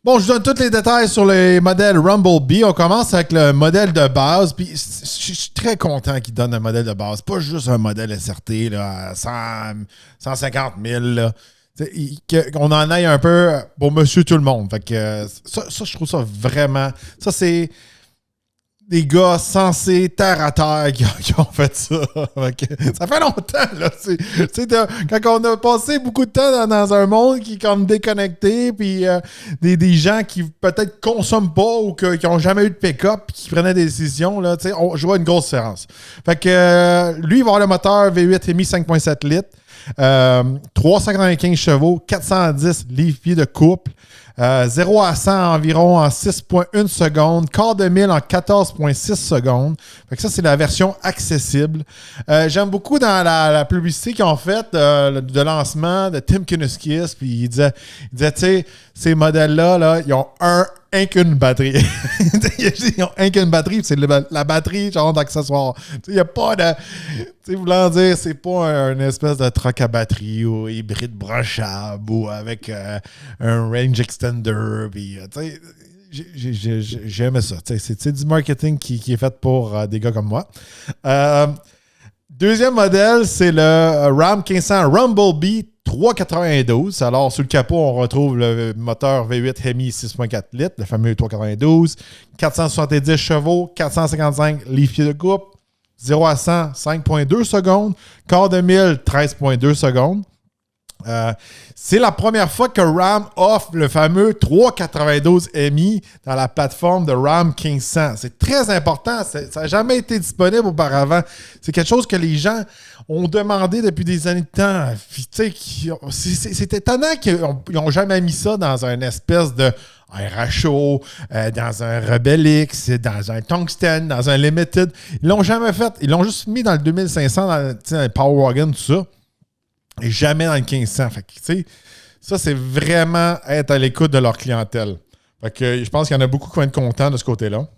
Bon, je donne tous les détails sur les modèles Rumblebee. On commence avec le modèle de base. Puis je suis très content qu'il donne un modèle de base. Pas juste un modèle SRT là, à 150 000. Là. Qu'on en aille un peu pour monsieur tout le monde. Fait que ça, je trouve ça vraiment... Ça, c'est des gars sensés, terre à terre, qui ont fait ça. Ça fait longtemps, là. Quand on a passé beaucoup de temps dans un monde qui est comme déconnecté, puis des gens qui peut-être consomment pas ou qui n'ont jamais eu de pick-up puis qui prenaient des décisions, là, je vois une grosse différence. Fait que lui, il va avoir le moteur V8 EMI 5.7 litres, 395 chevaux, 410 livres-pieds de couple. 0 à 100 environ en 6,1 secondes, quart de mille en 14,6 secondes. Fait que ça, c'est la version accessible. J'aime beaucoup dans la publicité qu'ils ont faite de lancement de Tim Kuniskis, puis il disait tu sais, ces modèles-là, là, ils ont qu'une batterie. Ils ont qu'une batterie, c'est la batterie, genre d'accessoire. Il n'y a pas de... Tu sais, voulant dire, c'est pas une espèce de truck à batterie ou hybride branchable ou avec un range extender. Puis, j'aimais ça. C'est du marketing qui est fait pour des gars comme moi. Deuxième modèle, c'est le Ram 1500 Rumblebee 392. Alors, sur le capot, on retrouve le moteur V8 EMI 6.4 litres, le fameux 392, 470 chevaux, 455 livres-pieds de coupe, 0 à 100, 5.2 secondes, quart de mille, 13.2 secondes. C'est la première fois que Ram offre le fameux 392 EMI dans la plateforme de Ram 1500. C'est très important. Ça n'a jamais été disponible auparavant. C'est quelque chose que les gens ont demandé depuis des années de temps. C'est étonnant qu'ils n'ont jamais mis ça dans une espèce de RHO, dans un Rebel X, dans un Tungsten, dans un Limited. Ils l'ont jamais fait. Ils l'ont juste mis dans le 2500, dans le Power Wagon, tout ça. Et jamais dans le 1500. Fait que, tu sais, ça, c'est vraiment être à l'écoute de leur clientèle. Fait que je pense qu'il y en a beaucoup qui vont être contents de ce côté-là.